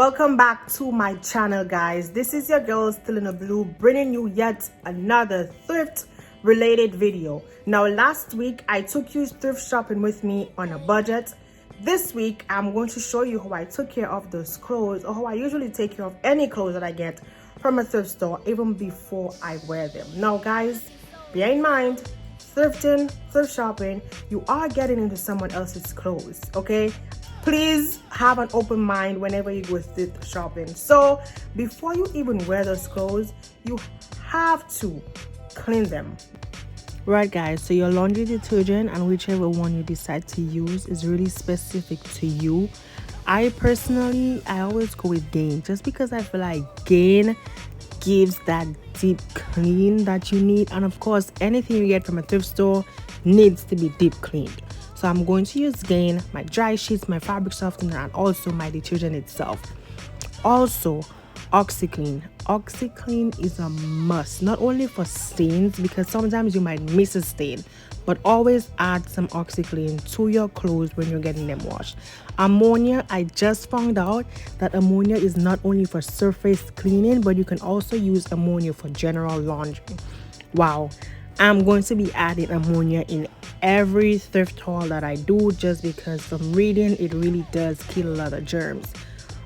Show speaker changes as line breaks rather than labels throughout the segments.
Welcome back to my channel, guys. This is your girl Still in the Blue, bringing you yet another thrift related video. Now, last week I took you thrift shopping with me on a budget. This week I'm going to show you how I took care of those clothes, or how I usually take care of any clothes that I get from a thrift store even before I wear them. Now guys, bear in mind, thrifting, thrift shopping, you are getting into someone else's clothes, okay? Please have an open mind whenever you go thrift shopping. So before you even wear those clothes, you have to clean them. Right guys, so your laundry detergent and whichever one you decide to use is really specific to you. I always go with Gain, just because I feel like Gain gives that deep clean that you need, and of course anything you get from a thrift store needs to be deep cleaned. So I'm going to use Gain, my dry sheets, my fabric softener, and also my detergent itself. Also, OxiClean. OxiClean is a must, not only for stains, because sometimes you might miss a stain, but always add some OxiClean to your clothes when you're getting them washed. Ammonia, I just found out that ammonia is not only for surface cleaning, but you can also use ammonia for general laundry. Wow. I'm going to be adding ammonia in every thrift haul that I do, just because from reading it really does kill a lot of germs.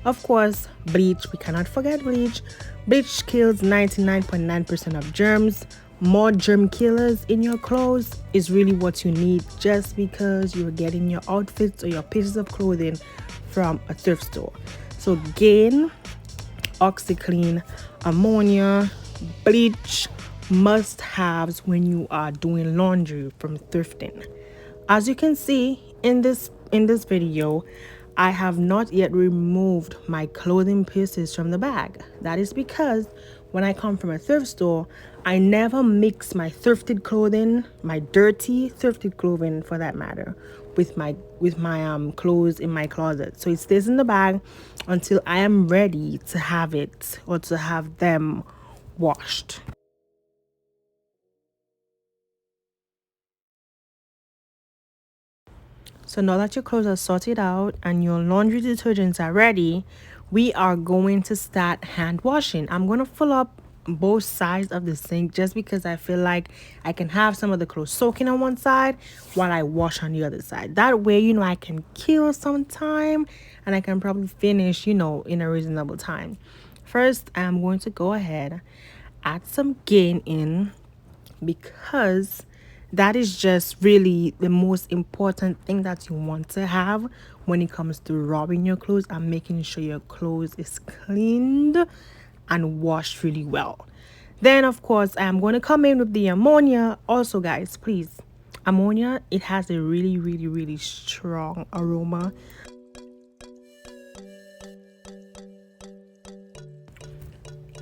Of course, bleach, we cannot forget bleach. Bleach kills 99.9% of germs. More germ killers in your clothes is really what you need, just because you're getting your outfits or your pieces of clothing from a thrift store. So Gain, OxiClean, ammonia, bleach, must-haves when you are doing laundry from thrifting. As you can see in this video, I have not yet removed my clothing pieces from the bag. That is because when I come from a thrift store, I never mix my thrifted clothing, my dirty thrifted clothing for that matter, with my clothes in my closet. So it stays in the bag until I am ready to have it, or to have them washed. So now that your clothes are sorted out and your laundry detergents are ready, we are going to start hand washing. I'm going to fill up both sides of the sink, just because I feel like I can have some of the clothes soaking on one side while I wash on the other side. That way, I can kill some time and I can probably finish, in a reasonable time. First, I'm going to go ahead, add some Gain in, because that is just really the most important thing that you want to have when it comes to rubbing your clothes and making sure your clothes is cleaned and washed really well. Then of course I'm going to come in with the ammonia. Also guys, please, ammonia, it has a really strong aroma.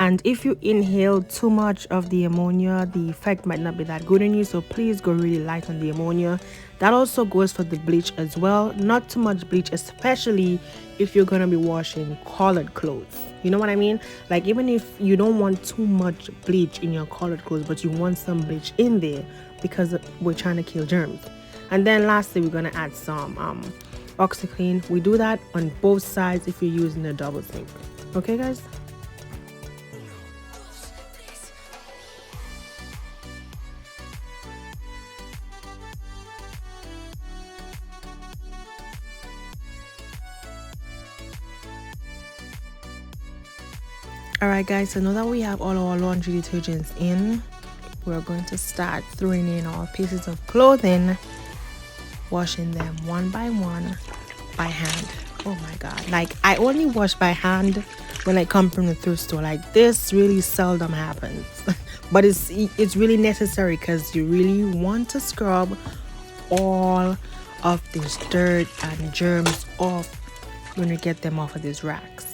And if you inhale too much of the ammonia, the effect might not be that good on you. So please go really light on the ammonia. That also goes for the bleach as well. Not too much bleach, especially if you're going to be washing colored clothes. You know what I mean? Like, even if you don't want too much bleach in your colored clothes, but you want some bleach in there, because we're trying to kill germs. And then lastly, we're going to add some OxiClean. We do that on both sides if you're using a double sink. Okay, guys? Alright guys, so now that we have all our laundry detergents in, we're going to start throwing in our pieces of clothing, washing them one by one by hand. Oh my god, like I only wash by hand when I come from the thrift store. Like, this really seldom happens. But it's really necessary, because you really want to scrub all of this dirt and germs off when you get them off of these racks.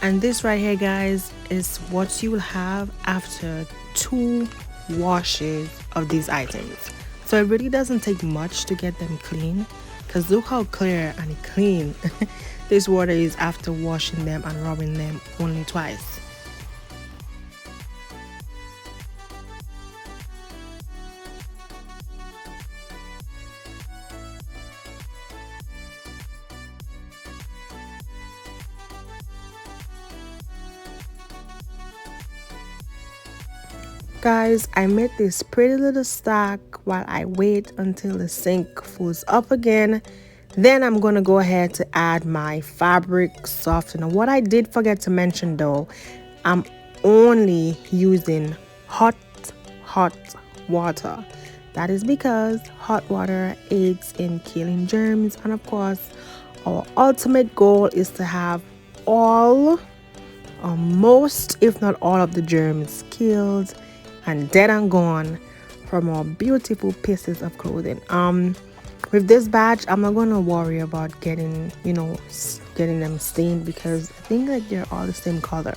And this right here, guys, is what you will have after 2 washes of these items. So it really doesn't take much to get them clean, because look how clear and clean this water is after washing them and rubbing them only twice. Guys, I made this pretty little stack while I wait until the sink fills up again. Then I'm going to go ahead to add my fabric softener. What I did forget to mention though, I'm only using hot water. That is because hot water aids in killing germs, and of course our ultimate goal is to have all or most, if not all, of the germs killed and dead and gone from our beautiful pieces of clothing. With this batch, I'm not gonna worry about getting them stained, because I think that they're all the same color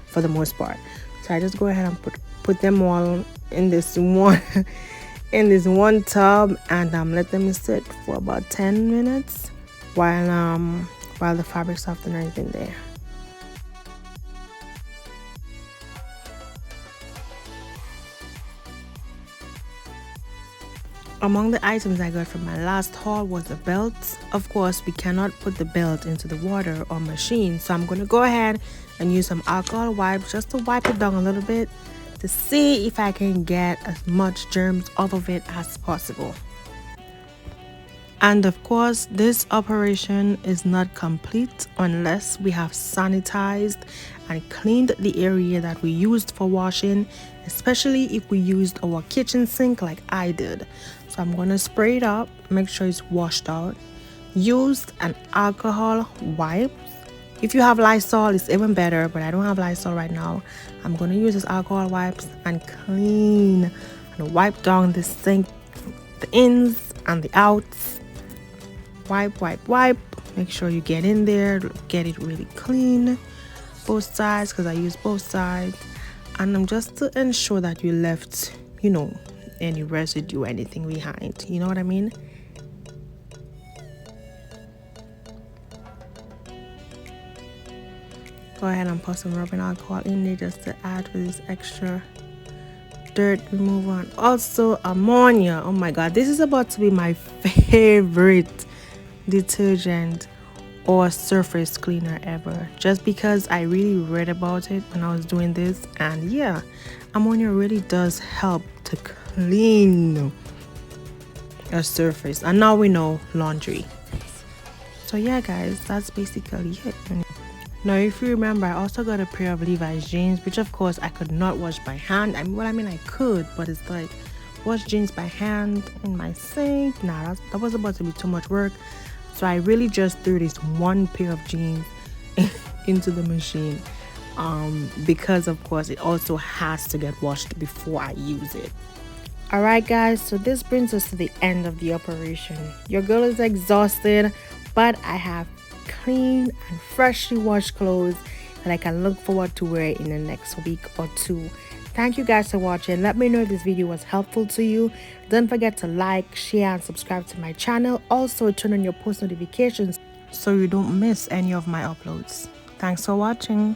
for the most part. So I just go ahead and put them all in this one in this one tub, and let them sit for about 10 minutes while the fabric softener is in there. Among the items I got from my last haul was a belt. Of course, we cannot put the belt into the water or machine, so I'm going to go ahead and use some alcohol wipes just to wipe it down a little bit to see if I can get as much germs off of it as possible. And of course, this operation is not complete unless we have sanitized and cleaned the area that we used for washing, especially if we used our kitchen sink like I did. So I'm going to spray it up, make sure it's washed out. Used an alcohol wipe. If you have Lysol, it's even better, but I don't have Lysol right now. I'm going to use this alcohol wipes and clean and wipe down the sink, the ins and the outs. Wipe. Make sure you get in there, get it really clean, both sides, because I use both sides. And I'm just to ensure that you left, any residue, anything behind. You know what I mean? Go ahead and put some rubbing alcohol in there just to add for this extra dirt remover. And also ammonia. Oh my god, this is about to be my favorite detergent or surface cleaner ever, just because I really read about it when I was doing this. And yeah, ammonia really does help to clean a surface, and now we know laundry. So yeah guys, that's basically it. Now if you remember, I also got a pair of Levi's jeans, which of course I could not wash by hand. I could, but it's like, wash jeans by hand in my sink? Nah, that was about to be too much work. So I really just threw this one pair of jeans into the machine, because of course it also has to get washed before I use it. Alright guys, so this brings us to the end of the operation. Your girl is exhausted, but I have clean and freshly washed clothes that I can look forward to wearing in the next week or 2. Thank you guys for watching. Let me know if this video was helpful to you. Don't forget to like, share, and subscribe to my channel. Also, turn on your post notifications so you don't miss any of my uploads. Thanks for watching.